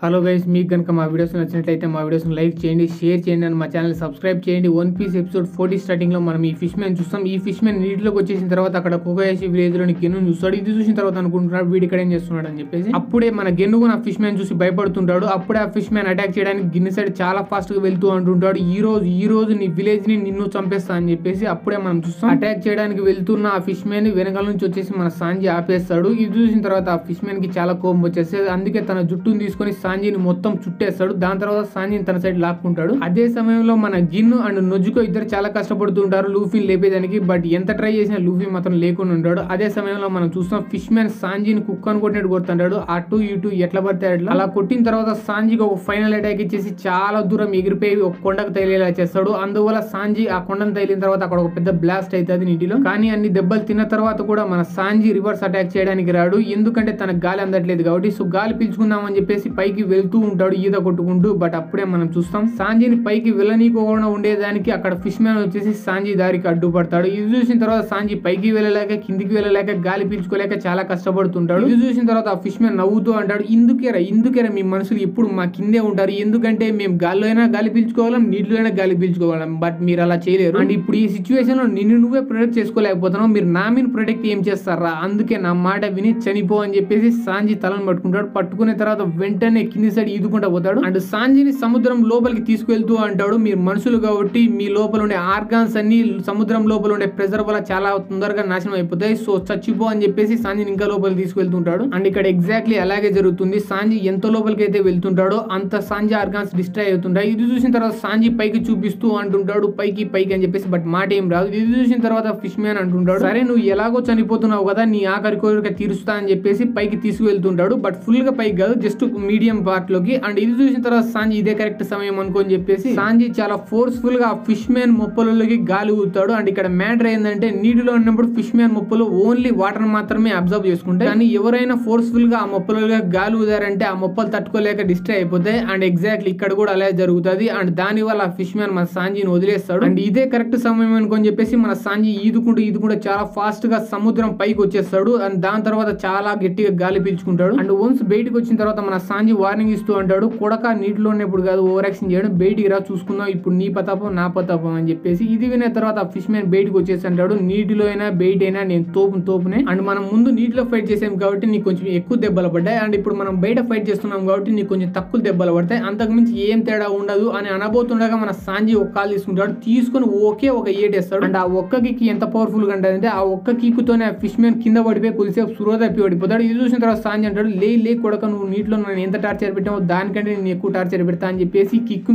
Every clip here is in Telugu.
హలో గైస్, మీకు కనుక మా వీడియోస్ నచ్చినట్లయితే మా వీడియోస్ని లైక్ చేయండి, షేర్ చేయండి అండ్ మా ఛానల్ సబ్స్క్రైబ్ చేయండి. వన్ పీస్ ఎపిసోడ్ 40 స్టార్టింగ్లో మనం ఈ ఫిష్ మ్యాన్ చూస్తాం. ఈ ఫిష్ మ్యాన్ నీటిలోకి వచ్చేసిన తర్వాత అక్కడ కోకోయాషి విలేజ్లోని గెన్ను చూస్తాడు. ఇది చూసిన తర్వాత అనుకుంటున్నాడు వీడు ఇక్కడ ఏం చేస్తున్నాడు అని చెప్పేసి. అప్పుడే మన గెన్ను ఆ ఫిష్ మ్యాన్ చూసి భయపడుతుంటాడు. అప్పుడే ఆ ఫిష్ మ్యాన్ అటాక్ చేయడానికి గిన్నె సైడ్ చాలా ఫాస్ట్ గా వెళ్తూ అంటుంటాడు, ఈ రోజు నీ విలేజ్ ని నిన్ను చంపేస్తా అని చెప్పేసి. అప్పుడే మనం చూస్తాం అటాక్ చేయడానికి వెళ్తున్న ఆ ఫిష్ మ్యాన్ వెనకాల నుంచి వచ్చేసి మన సాంజీ ఆపేస్తాడు. ఇది చూసిన తర్వాత ఆ ఫిష్ మ్యాన్ కి చాలా కోపం వచ్చేస్తుంది. అందుకే తన జుట్టును తీసుకొని సాంజీని మొత్తం చుట్టేస్తాడు. దాని తర్వాత సాంజీని తన సైడ్ లాక్కుంటాడు. అదే సమయంలో మన గిన్ను అండ్ నొజుకో ఇద్దరు చాలా కష్టపడుతూ ఉంటారు లూఫీని లేపేదానికి. బట్ ఎంత ట్రై చేసినా లూఫీ మాత్రం లేకుండా ఉంటాడు. అదే సమయంలో మనం చూస్తాం ఫిష్ మ్యాన్ సాంజీని కుక్క అనుకుంటున్నట్టు కొడుతుంటాడు. అటు ఇటు ఎట్లా పడితే అట్లా. అలా కొట్టిన తర్వాత సాంజీకి ఒక ఫైనల్ అటాక్ ఇచ్చేసి చాలా దూరం ఎగిరిపోయి ఒక కొండకు తగిలేలా చేస్తాడు. అందువల్ల సాంజీ ఆ కొండను తగిలిన తర్వాత అక్కడ ఒక పెద్ద బ్లాస్ట్ అవుతుంది నీటిలో. కానీ అన్ని దెబ్బలు తిన్న తర్వాత కూడా మన సాంజీ రివర్స్ అటాక్ చేయడానికి రాడు, ఎందుకంటే తనకు గాలి అందట్లేదు కాబట్టి. సో గాలి పీల్చుకుందాం అని చెప్పేసి పైకి వెళ్తూ ఉంటాడు ఈత కొట్టుకుంటూ. బట్ అప్పుడే మనం చూస్తాం సాంజీని పైకి వెళ్ళనీకోకుండా ఉండేదానికి అక్కడ ఫిష్ మ్యాన్ వచ్చేసి సాంజీ దారికి అడ్డుపడతాడు. ఇది చూసిన తర్వాత సాంజీ పైకి వెళ్ళలేక కిందికి వెళ్ళలేక గాలి పీల్చుకోలేక చాలా కష్టపడుతుంటాడు. ఇది చూసిన తర్వాత ఆ ఫిష్ మ్యాన్ నవ్వుతూ అంటాడు, ఇందుకేరా మీ మనుషులు ఎప్పుడు మా కిందే ఉంటారు, ఎందుకంటే మేము గాల్లో అయినా గాలి పీల్చుకోగలం, నీటిలో అయినా గాలి పీల్చుకోగలం, బట్ మీరు అలా చేయలేరు. అండ్ ఇప్పుడు ఈ సిచ్యువేషన్ లో నిన్ను నువ్వే ప్రొటెక్ట్ చేసుకోలేకపోతున్నావు, మీరు నా మీద ప్రొటెక్ట్ ఏం చేస్తారా, అందుకే నా మాట విని చనిపో అని చెప్పేసి సాంజీ తలను పట్టుకుంటాడు. పట్టుకున్న తర్వాత వెంటనే కింది సైడ్ ఈదుకుంటా పోతాడు. అండ్ సాంజీని సముద్రం లోపలికి తీసుకువెళ్తూ అంటాడు, మీరు మనుషులు కాబట్టి మీ లోపల ఉండే ఆర్గాన్స్ అన్ని సముద్రం లోపల ఉండే ప్రెజర్ వల్ల చాలా తొందరగా నాశనం అయిపోతాయి, సో చచ్చిపో అని చెప్పేసి సాంజీని ఇంకా లోపలికి తీసుకువెళ్తుంటాడు. అండ్ ఇక్కడ ఎగ్జాక్ట్లీ అలాగే జరుగుతుంది. సాంజీ ఎంత లోపలికి అయితే వెళ్తుంటాడో అంత సాంజీ ఆర్గాన్స్ డిస్ట్రాయ్ అవుతుంటాయి. ఇది చూసిన తర్వాత సాంజీ పైకి చూపిస్తూ అంటుంటాడు పైకి అని చెప్పేసి, బట్ మాట ఏం రాదు. ఇది చూసిన తర్వాత ఫిష్ మ్యాన్ అంటుంటాడు, సరే నువ్వు ఎలాగో చనిపోతున్నావు కదా, నీ ఆఖరి కోరిక తీరుస్తా అని చెప్పేసి పైకి తీసుకువెళ్తుంటాడు. బట్ ఫుల్ గా పైకి కాదు, జస్ట్ మీడియం పార్ట్ లోకి. అండ్ ఇది చూసిన తర్వాత సాంజీ ఇదే కరెక్ట్ సమయం అనుకోని చెప్పేసి సాంజీ చాలా ఫోర్స్ఫుల్ గా ఫిష్ మ్యాన్ మొప్పలలోకి గాలి ఊతాడు. అండ్ ఇక్కడ మ్యాటర్ ఏంటంటే నీటిలో ఉన్నప్పుడు ఫిష్ మ్యాన్ మొప్పలు ఓన్లీ వాటర్ మాత్రమే అబ్జర్వ్ చేసుకుంటాయి, కానీ ఎవరైనా ఫోర్స్ఫుల్ గా ఆ మొప్పలుగా గాలి ఊదారంటే ఆ మొప్పలు తట్టుకోలేక డిస్ట్రాయ్ అయిపోతాయి. అండ్ ఎగ్జాక్ట్లీ ఇక్కడ కూడా అలాగే జరుగుతుంది. అండ్ దాని వల్ల ఆ ఫిష్ మ్యాన్ మన సాంజీని వదిలేస్తాడు. అండ్ ఇదే కరెక్ట్ సమయం అనుకోని చెప్పేసి మన సాంజీ ఈదుకుంటూ చాలా ఫాస్ట్ గా సముద్రం పైకి వచ్చేస్తాడు. అండ్ దాని తర్వాత చాలా గట్టిగా గాలి పీల్చుకుంటాడు. అండ్ వన్స్ బయటకు వచ్చిన తర్వాత మన సాంజీ వార్నింగ్ ఇస్తూ అంటాడు, కొడక నీటిలో ఉన్నప్పుడు కాదు ఓవర్ యాక్షన్ చేయడం, బయటికి రా చూసుకుందాం, ఇప్పుడు నీ పతాపం నా పతాపం అని చెప్పేసి. ఇది విన్న తర్వాత ఆ ఫిష్ మ్యాన్ బయటకు వచ్చేసి అంటాడు, నీటిలో అయినా బయట అయినా నేను తోపునే. అండ్ మనం ముందు నీటిలో ఫైట్ చేసాం కాబట్టి నీకు కొంచెం ఎక్కువ దెబ్బలు పడ్డాయి, అండ్ ఇప్పుడు మనం బయట ఫైట్ చేస్తున్నాం కాబట్టి నీకు కొంచెం తక్కువ దెబ్బలు పడతాయి, అంతకు మించి ఏం తేడా ఉండదు అని అనబోతుండగా మన సాంజీ ఒక కాల్ తీసుకుంటాడు, తీసుకుని ఒకే ఒక ఏటేస్తాడు. అండ్ ఆ ఒక్క కిక్ ఎంత పవర్ఫుల్ గా అంటే ఆ ఒక్క కిక్ తోనే ఆ ఫిష్ మ్యాన్ కింద పడిపోయి కొద్దిసేపు సురో తప్పి పడిపోతాడు. ఇది చూసిన తర్వాత సాంజీ అంటాడు, లే కొడక, నువ్వు నీటిలో నన్ను ఎంత టార్చర్ పెట్టావో దానికంటే నేను ఎక్కువ టార్చర్ పెడతా అని చెప్పేసి కిక్కు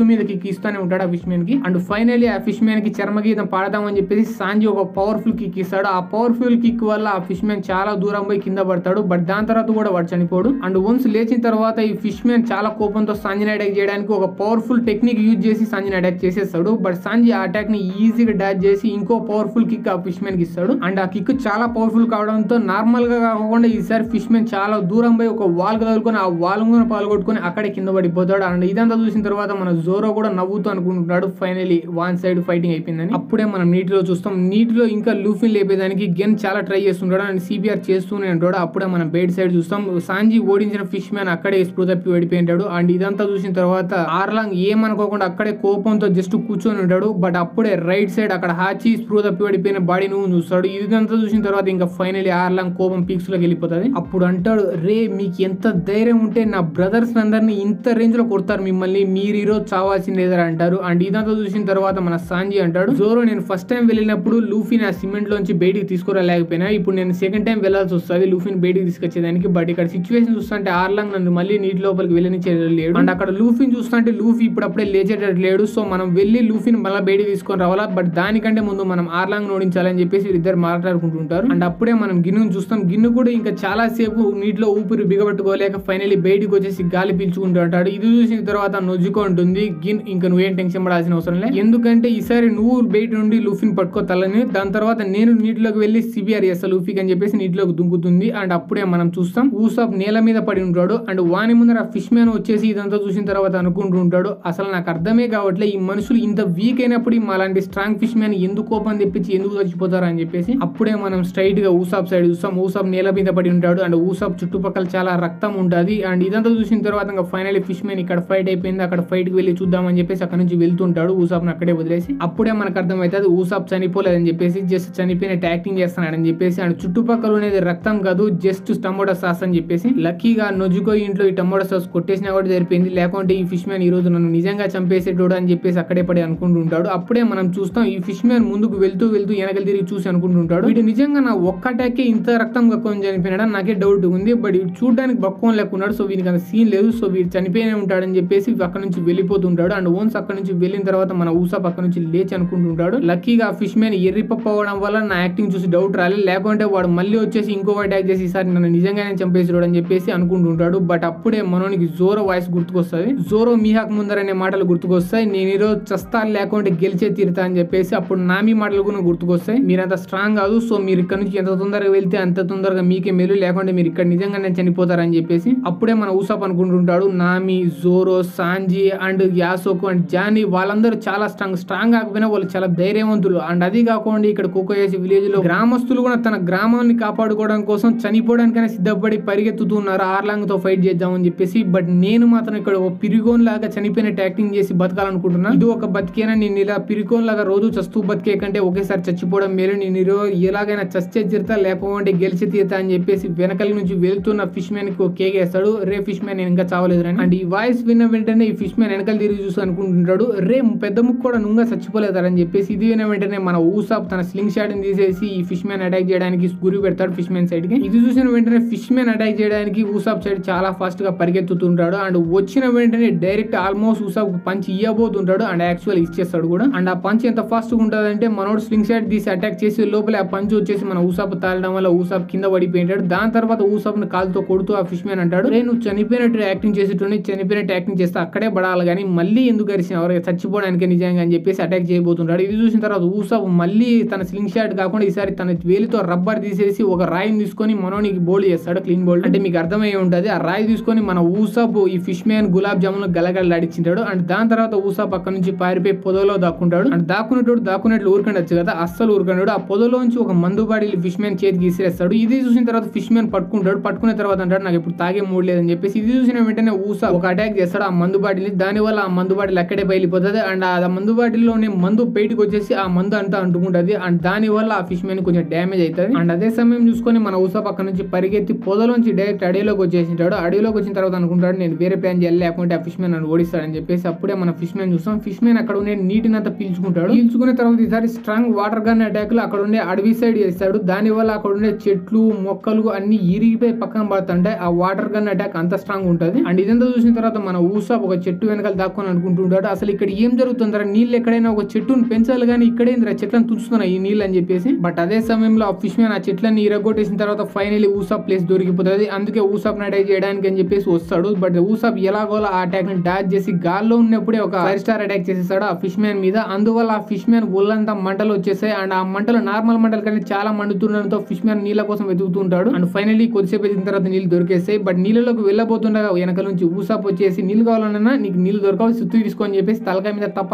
మీద కిక్ ఇస్తానే ఉంటాడు ఆ ఫిష్ మ్యాన్ కి. అండ్ ఫైనల్లీ ఆ ఫిష్ మ్యాన్ కి చర్మగీతం పాడదాం అని చెప్పేసి సాంజీ ఒక పవర్ఫుల్ కిక్ ఇస్తాడు. ఆ పవర్ఫుల్ కిక్ వల్ల ఆ ఫిష్ మ్యాన్ చాలా దూరం పోయి కింద పడతాడు. బట్ దాని తర్వాత కూడా వాడు చనిపోడు. అండ్ వన్స్ లేచిన తర్వాత ఈ ఫిష్ మ్యాన్ చాలా కోపంతో సాంజీని అటాక్ చేయడానికి ఒక పవర్ఫుల్ టెక్నిక్ యూజ్ చేసి సాంజీని అటాక్ చేసేస్తాడు. బట్ సాంజీ ఆ అటాక్ ని ఈజీగా డాచ్ చేసి ఇంకో పవర్ఫుల్ కిక్ ఆ ఫిష్ మ్యాన్ కి ఇస్తాడు. అండ్ ఆ కిక్ చాలా పవర్ఫుల్ కావడంతో నార్మల్ గా కాకుండా ఈసారి ఫిష్ మ్యాన్ చాలా దూరం పోయి ఒక వాల్ కదులుకొని ఆ వాల్ పాల్గొట్టుకుని అక్కడే కింద పడిపోతాడు. అండ్ ఇదంతా చూసిన తర్వాత మన జోరో కూడా నవ్వుతూ అనుకుంటున్నాడు ఫైనలీ వన్ సైడ్ ఫైటింగ్ అయిపోయిందని. అప్పుడే మనం నీటిలో చూస్తాం, నీటిలో ఇంకా లూఫీని లేపేదానికి గెన్ చాలా ట్రై చేస్తుంటాడు అండ్ సిపిఆర్ చేస్తూనే ఉంటాడు. అప్పుడే మనం బయట సైడ్ చూస్తాం సాంజీ ఓడించిన ఫిష్ మ్యాన్ అక్కడే స్పృహ తప్పి పడిపోయింటాడు. అండ్ ఇదంతా చూసిన తర్వాత ఆర్లాంగ్ ఏమనుకోకుండా అక్కడే కోపంతో జస్ట్ కూర్చొని ఉంటాడు. బట్ అప్పుడే రైట్ సైడ్ అక్కడ హాచి స్పృహ తప్పి పడిపోయిన బాడీ నువ్వు చూస్తాడు. ఇదంతా చూసిన తర్వాత ఇంకా ఫైనలీ ఆర్లాంగ్ కోపం పీక్స్ లోకి వెళ్ళిపోతుంది. అప్పుడు అంటాడు, రే మీకు ఎంత ధైర్యం ఉంటే నా బ్రదర్స్ అందరినీ ఇంత రేంజ్ లో కొడతారు, మిమ్మల్ని మీరు ఈరోజు చావాల్సిందేదరా అంటారు. అండ్ ఇదంతా చూసిన తర్వాత మన సాంజీ అంటాడు, జోరో నేను ఫస్ట్ టైం వెళ్ళినప్పుడు లూఫీని ఆ సిమెంట్ లోంచి బయటికి తీసుకురాలేకపోయినా, ఇప్పుడు నేను సెకండ్ టైం వెళ్లాల్సి వస్తుంది లూఫీని బయటికి తీసుకొచ్చేదానికి. బట్ ఇక్కడ సిచ్యువేషన్ చూస్తుంటే ఆర్లాంగ్ నన్ను మళ్ళీ నీటి లోపలికి వెళ్ళనిచ్చేయలేడు. అండ్ అక్కడ లూఫీని చూస్తుంటే లూఫీ ఇప్పుడప్పుడే లేచేటట్లేడు, సో మనం వెళ్ళి లూఫీని మళ్ళీ బయటికి తీసుకొని రావాలా, బట్ దానికంటే ముందు మనం ఆర్లాంగ్ ఓడించాలని చెప్పేసి ఇద్దరు మాట్లాడుకుంటుంటారు. అండ్ అప్పుడే మనం గిన్నును చూస్తాం, గిన్ను కూడా ఇంకా చాలా సేపు నీటిలో ఊపిరి బిగబట్టుకోలేక ఫైనలీ బయటికి వచ్చేసి గాలి పీల్చుకుంటూ ఉంటాడు. ఇది చూసిన తర్వాత నొజ్జుకో ఉంటుంది, గిన్ ఇంకా నువ్వేం టెన్షన్ పడాల్సిన అవసరం లేదు, ఎందుకంటే ఈసారి నువ్వు బయట నుండి లూఫీని పట్టుకోతాలని, దాని తర్వాత నేను నీటిలోకి వెళ్ళి సిబిఆర్ చేస్తా లూఫీకి అని చెప్పేసి నీటిలోకి దుంకుతుంది. అండ్ అప్పుడే మనం చూస్తాం ఊసాప్ నేల మీద పడి ఉంటాడు. అండ్ వాని ముందర ఫిష్ మ్యాన్ వచ్చేసి ఇదంతా చూసిన తర్వాత అనుకుంటూ ఉంటాడు, అసలు నాకు అర్థమే కావట్లే ఈ మనుషులు ఇంత వీక్ అయినప్పుడు అలాంటి స్ట్రాంగ్ ఫిష్ మ్యాన్ ఎందుకు కోపం తెప్పించి ఎందుకు చచ్చిపోతారు అని చెప్పేసి. అప్పుడే మనం స్ట్రైట్ గా ఊసాప్ సైడ్ చూస్తాం, ఊసాప్ నేల మీద పడి ఉంటాడు. అండ్ ఊసాప్ చుట్టుపక్కల చాలా రక్తం ఉంటుంది. అండ్ ఇదంతా చూసిన తర్వాత ఇంకా ఫైనల్లీ ఫిష్ మ్యాన్ ఇక్కడ ఫైట్ అయిపోయింది, అక్కడ ఫైట్ కి వెళ్ళి చూద్దామని చెప్పేసి అక్కడ నుంచి వెళ్తుంటాడు ఊసాప్ అక్కడే వదిలేసి. అప్పుడే మనకు అర్థమవుతుంది ఊసాప్ చనిపోలేదని చెప్పేసి, జస్ట్ చనిపోయినట్టు యాక్టింగ్ చేస్తున్నాడని చెప్పేసి. అండ్ చుట్టుపక్కల ఉండేది రక్తం కాదు, జస్ట్ టమోటా సాస్ అని చెప్పేసి. లక్కీగా నొజుకో ఇంట్లో ఈ టమోటా సాస్ కొట్టేసినా కూడా సరిపోయింది, లేకుంటే ఈ ఫిష్ మ్యాన్ ఈ రోజు నన్ను నిజంగా చంపేసేటోడు అని చెప్పేసి అక్కడే పడి అనుకుంటుంటాడు. అప్పుడే మనం చూస్తాం ఈ ఫిష్ మ్యాన్ ముందుకు వెళ్తూ వెనకలు తిరిగి చూసి అనుకుంటుంటాడు, వీడు నిజంగా నా ఒక్క అటాక్ ఇంత రక్తం కక్కుని చనిపోయినాడు నాకే డౌట్ ఉంది, బట్ వీడు చూడడానికి బక్కువని లేకున్నాడు, సో వీనికి అంత సీన్ లేదు, సో వీడు చనిపోయినే ఉంటాడని చెప్పేసి అక్కడ నుంచి వెళ్ళిపోతుంటాడు. అండ్ ఓన్స్ అక్కడ నుంచి వెళ్ళిన తర్వాత మన ఊసాప్ అక్కడ నుంచి లేచి అనుకుంటుంటాడు, లక్కీగా ఫిష్ మ్యాన్ ఎర్రిపప్పు అవ్వడం వల్ల నా యాక్టింగ్ చూసి డౌట్ రాలేదు, లేకుంటే వాడు మళ్ళీ వచ్చేసి ఇంకో అటాక్ చేసి ఈసారి నన్ను నిజంగానే చంపేసాడు అని చెప్పేసి అనుకుంటుంటాడు. బట్ అప్పుడే మనోనికి జోరో వాయిస్ గుర్తుకొస్తుంది, జోరో మీహాక్ ముందర అనే మాటలు గుర్తుకొస్తాయి, నేను ఈరోజు చస్తా లేకుంటే గెలిచే తీరుతా అని చెప్పేసి. అప్పుడు నామి మాటలు కూడా గుర్తుకొస్తాయి, మీరంత స్ట్రాంగ్ కాదు, సో మీరు ఇక్కడ నుంచి ఎంత తొందరగా వెళ్తే అంత తొందరగా మీకే మేలు, లేకుంటే మీరు ఇక్కడ నిజంగానే చనిపోతారని చెప్పేసి. అప్పుడే మన ఊసాప్ అనుకుంటుంటాడు నామి, జోరో, సాంజీ అండ్ యాసోకు అండ్ జానీ వాళ్ళందరూ చాలా స్ట్రాంగ్ కాకపోయినా వాళ్ళు చాలా ధైర్యవంతులు. అండ్ అది కాకుండా ఇక్కడ కోకోయాసి విలేజ్ లో గ్రామస్తులు కూడా తన గ్రామాన్ని కాపాడుకోవడం కోసం చనిపోవడానికైనా సిద్ధపడి పరిగెత్తుతున్నారు ఆర్లాంగ్ తో ఫైట్ చేద్దామని చెప్పేసి. బట్ నేను మాత్రం ఇక్కడ ఒక పిరిగోన్ లాగా చనిపోయినట్టు యాక్టింగ్ చేసి బతకాలనుకుంటున్నా, ఇది ఒక బతికేనా, నేను ఇలా పిరిగోన్ లాగా రోజు చస్తూ బతికే కంటే ఒకేసారి చచ్చిపోవడం మేలు, నేను ఎలాగైనా చచ్చే తీరుతా లేకపోతే గెలిచి తీరుతా అని చెప్పేసి వెనకల నుంచి వెళ్తున్న ఫిష్ మ్యాన్ కి కేగేస్తాడు, రే ఫిష్ మ్యాన్ నేను ఇంకా చావలేదు అని. అండ్ ఈ వాయిస్ విన్న వెంటనే ఈ ఫిష్ మ్యాన్ వెనకాల తిరిగి చూసి అనుకుంటుంటాడు, రే పెద్ద ముక్కు కూడా నువ్వుగా చచ్చిపోలేదని చెప్పేసి. ఇది విన్న వెంటనే మన ఊసాప్ తన స్లింగ్ షాట్ ని తీసేసి ఈ ఫిష్ మ్యాన్ అటాక్ చేయడానికి గురి పెడతాడు ఫిష్ మ్యాన్ సైడ్ కి. ఇది చూసిన వెంటనే ఫిష్ మ్యాన్ అటాక్ చేయడానికి ఊసాప్ సైడ్ చాలా ఫాస్ట్ గా పరిగెత్తుతుంటాడు. అండ్ వచ్చిన వెంటనే డైరెక్ట్ ఆల్మోస్ట్ ఊసాప్ పంచ్ ఇవ్వబోతుంటాడు, అండ్ యాక్చువల్ ఇచ్చేస్తాడు కూడా. అండ్ ఆ పంచ్ ఎంత ఫాస్ట్ గా ఉంటుంది అంటే మనోడు స్లింగ్ షాట్ తీసి అటాక్ చేసి లోపల ఆ పంచ్ వచ్చేసి మన ఊసాప్ తాళడం వల్ల ఊసాప్ కింద పడిపోయింటాడు. దాని తర్వాత ఊసాప్ ని కాలుతో కొడుతూ ఆ ఫిష్ మ్యాన్ అంటాడు, రే నువ్వు చనిపోయినట్టు యాక్టింగ్ చేసేటోని చనిపోయినట్టు యాక్టింగ్ చేస్తే అక్కడే పడాలి కానీ మళ్ళీ ఎందుకు అరిసిన ఎవరికి చచ్చిపోవడానికి నిజంగా అని చెప్పేసి అటాక్ చేయబోతుంటాడు. ఇది చూసిన తర్వాత ఊసాప్ మళ్ళీ తన స్లింగ్ షాట్ కాకుండా ఈసారి తన వేలితో రబ్బర్ తీసేసి ఒక రాయిని తీసుకొని మనోనికి బౌల్ చేస్తాడు, క్లీన్ బౌల్ అంటే మీకు అర్థమయ్యే ఉంటది. ఆ రాయి తీసుకొని మన ఊసాప్ ఈ ఫిష్ మ్యాన్ గులాబ్ జామున్ గలగలలాడించాడు. అండ్ దాని తర్వాత ఊసాప్ అక్కడ నుంచి పారిపోయి పొదలో దాక్కుంటాడు. అండ్ దాక్కున్నట్లు ఊరుకండొచ్చు కదా, అస్సలు ఊరుకున్నాడు. ఆ పొదలోంచి ఒక మందు బాడీ ఫిష్ మ్యాన్ చేతికి ఇసిరేస్తాడు. ఇది చూసిన తర్వాత ఫిష్ మ్యాన్ పట్టుకున్న తర్వాత అంటాడు నాకు ఇప్పుడు తాగే మూడు లేదని చెప్పేసి. ఇది చూసిన వెంటనే ఊసాప్ ఒక అటాక్ చేస్తాడు ఆ మందు బాటిల్ని, దాని వల్ల ఆ మందు బాటిల్ అక్కడే బయలిపోతుంది. అండ్ ఆ మందు బాటిల్లోనే మందు బయటకు వచ్చేసి ఆ మందు అంతా అంటుకుంటది. అండ్ దాని వల్ల ఆ ఫిష్ మ్యాన్ కొంచెం డ్యామేజ్ అవుతుంది. అండ్ అదే సమయం చూసుకొని మన ఊసాప్ అక్కడ నుంచి పరిగెత్తి పొదలోంచి డైరెక్ట్ అడవిలోకి వచ్చేసింటాడు. అడవిలోకి వచ్చిన తర్వాత అనుకుంటాడు నేను వేరే ప్లాన్ చేయాలి లేకుంటే ఆ ఫిష్ మ్యాన్ నన్ను ఓడిస్తాడని చెప్పేసి. అప్పుడే మన ఫిష్ మ్యాన్ చూస్తాం, ఫిష్ మ్యాన్ అక్కడ ఉండే నీటిని అంతా పీల్చుకుంటాడు. పీల్చుకున్న తర్వాత ఈసారి స్ట్రాంగ్ వాటర్ గన్ అటాక్ లో అక్కడ ఉండే అడవి సైడ్ చేస్తాడు. దాని వల్ల అక్కడ ఉండే చెట్లు మొక్కలు అన్ని ఇరిగిపోయి పక్కన పడుతుంటాయి. ఆ వాటర్ గన్ అటాక్ అంత స్ట్రాంగ్ ఉంటది. అండ్ ఇదంతా చూసిన తర్వాత మన ఊసాప్ ఒక చెట్టు వెనకాల దాక్కొని అనుకుంటుంటాడు అసలు ఇక్కడ ఏం జరుగుతుంటారా, నీళ్ళు ఎక్కడైనా ఒక చెట్టును పెంచాలి కానీ ఇక్కడేంద్ర చెట్లను తుంచుతున్నాయి ఈ నీళ్ళు అని చెప్పేసి. బట్ అదే సమయంలో ఆ ఫిష్ మ్యాన్ ఆ చెట్లన్నీ ఇరగొట్టేసిన తర్వాత ఫైనల్లీ ఊసాప్ ప్లేస్ దొరికిపోతుంది. అందుకే ఊసాప్ ని అటాక్ చేయడానికి అని చెప్పేసి వస్తాడు. బట్ ఊసాప్ ఎలాగోలా ఆ అటాక్ ని డాచ్ చేసి గాల్లో ఉన్నప్పుడే ఒక 5 స్టార్ అటాక్ చేసేస్తాడు ఆ ఫిష్ మ్యాన్ మీద. అందువల్ల ఆ ఫిష్ మ్యాన్ ఒళ్ళంతా మంటలు వచ్చేసాయి. అండ్ ఆ మంటలు నార్మల్ మంటలు కానీ చాలా మండుతుండడంతో ఫిష్ మ్యాన్ నీళ్ళ కోసం వెతుకుతుంటాడు. అండ్ ఫైనల్లీ కొద్దిసేపు ఎదిగిన తర్వాత నీళ్ళు దొరికేస్తాయి. బట్ నీళ్ళలోకి వెళ్ళబోతుండగా వెనక నుంచి ఊసాప్ వచ్చేసి నీళ్ళు కావాలన్నా నీకు నీళ్ళు దొరకవు సుత్తు తీసుకొని చెప్పేసి తలకాయ మీద తప్ప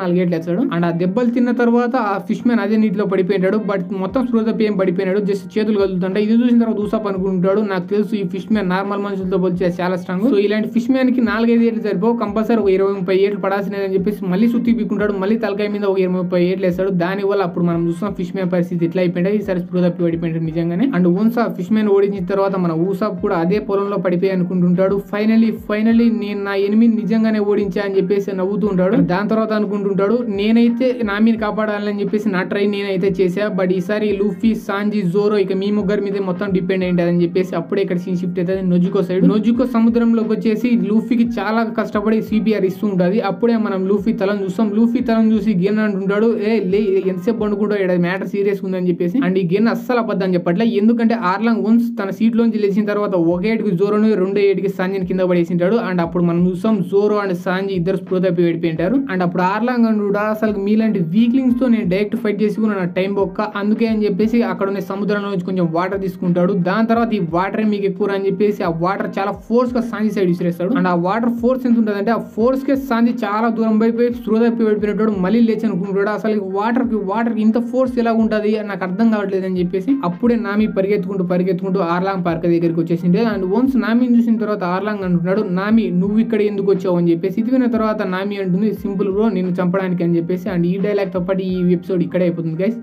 4 గేట్లు వేస్తాడు. అండ్ ఆ దెబ్బలు తిన్న తర్వాత ఆ ఫిష్ మ్యాన్ అదే నీటిలో పడిపోయినాడు. బట్ మొత్తం స్పృహ తప్పి ఏం పడిపోయినాడు, జస్ట్ చేతులు కదులుతుంటాయి. ఇది చూసిన తర్వాత ఊసాప్ అనుకుంటాడు నాకు తెలుసు ఈ ఫిష్ మ్యాన్ నార్మల్ మనుషులతో పోల్చి చాలా స్ట్రాంగ్, సో ఇలాంటి ఫిష్ మ్యాన్ కి 4-5 ఏళ్ళు సరిపోవు, కంపల్సరీ ఒక 20-30 ఏళ్ళు పడాల్సినదని చెప్పేసి మళ్ళీ సుత్తి పీక్కుంటాడు. మళ్ళీ తలకాయ మీద ఒక 20-30 ఏళ్ళు వేస్తాడు. దాని వల్ల అప్పుడు మనం చూస్తాం ఫిష్ మ్యాన్ పరిస్థితి ఎట్లా అయిపోయింది, ఈసారి స్పృహ తప్పి పడిపోయింది నిజంగానే. అండ్ వన్స్ ఆ ఫిష్ మ్యాన్ ఓడించిన తర్వాత మన ఊసాప్ కూడా అదే పొలంలో పడిపోయి అనుకుంటుంటాడు ఫైనల్లీ నేను నా ఎనిమిది నిజంగానే ఓడించా అని చెప్పేసి నవ్వుతూ ఉంటాడు. దాని తర్వాత అనుకుంటుంటాడు నేనైతే నా మీద కాపాడాలని చెప్పేసి నా ట్రై నేనైతే చేసా, బట్ ఈసారి లూఫీ, సాంజీ, జోరో ఇక మీ ముగ్గురు మీద మొత్తం డిపెండ్ అయ్యిందని చెప్పేసి అప్పుడే ఇక్కడ సీన్ షిఫ్ట్ అవుతుంది నొజుకో సైడ్. నొజుకో సముద్రంలోకి వచ్చేసి లూఫీకి చాలా కష్టపడి సిపిఆర్ ఇస్తూ ఉంటుంది. అప్పుడే మనం లూఫీ తలను చూస్తాం. లూఫీ తలను చూసి గెన్ అంటుంటాడు ఎంతసేపు పండుకుంటా మ్యాటర్ సీరియస్ ఉందని చెప్పేసి. అండ్ ఈ గెన్ అస్సలు అబద్ధం చెప్పట్లే, ఎందుకంటే ఆర్లాంగ్ వన్స్ తన సీట్ లోంచి లేచిన తర్వాత 1 ఏటుకి జోరోను 2 ఏటుకి సాంజీని కింద పడేసింటాడు. అండ్ అప్పుడు మనం చూస్తాం జోరో అండ్ సాంజీ ఇద్దరు స్పృహ తప్పి వెళ్ళిపోయింటారు. అండ్ అప్పుడు ఆర్లాంగ్ అంటుడా అసలు మీలాంటి వీక్లింగ్స్ తో నేను డైరెక్ట్ ఫైట్ చేసుకుని నా టైం బొక్క, అందుకే అని చెప్పేసి అక్కడ ఉన్న సముద్రంలో నుంచి కొంచెం వాటర్ తీసుకుంటాడు. దాని తర్వాత ఈ వాటర్ మీకు ఎక్కువ అని చెప్పేసి ఆ వాటర్ చాలా ఫోర్స్ గా సాంజీ సైడ్ విసిరేస్తాడు. అండ్ ఆ వాటర్ ఫోర్స్ ఎంత ఉంటుంది అంటే ఆ ఫోర్స్ కే సాంజీ చాలా దూరం పోయి స్పృహ తప్పి వెళ్ళిపోయినట్టు మళ్ళీ లేచి అనుకుంటాడు అసలు వాటర్ ఇంత ఫోర్స్ ఎలా ఉంటది నాకు అర్థం కావట్లేదు అని చెప్పేసి. అప్పుడే నామి పరిగెత్తుకుంటూ ఆర్లాంగ్ పార్క్ దగ్గరికి వచ్చేసింది. అండ్ వన్స్ నామిని చూసిన తర్వాత ఆర్లాంగ్ అంటున్నాడు, నామి నువ్వు ఇక్కడ ఎందుకు వచ్చావు అని చెప్పేసి. ఇది విన్న తర్వాత నామి అంటుంది, సింపుల్ బ్రో నిన్ను చంపడానికి అని చెప్పేసి. అండ్ ఈ డైలాగ్తో పాటు ఈ ఎపిసోడ్ ఇక్కడే అయిపోతుంది గైస్.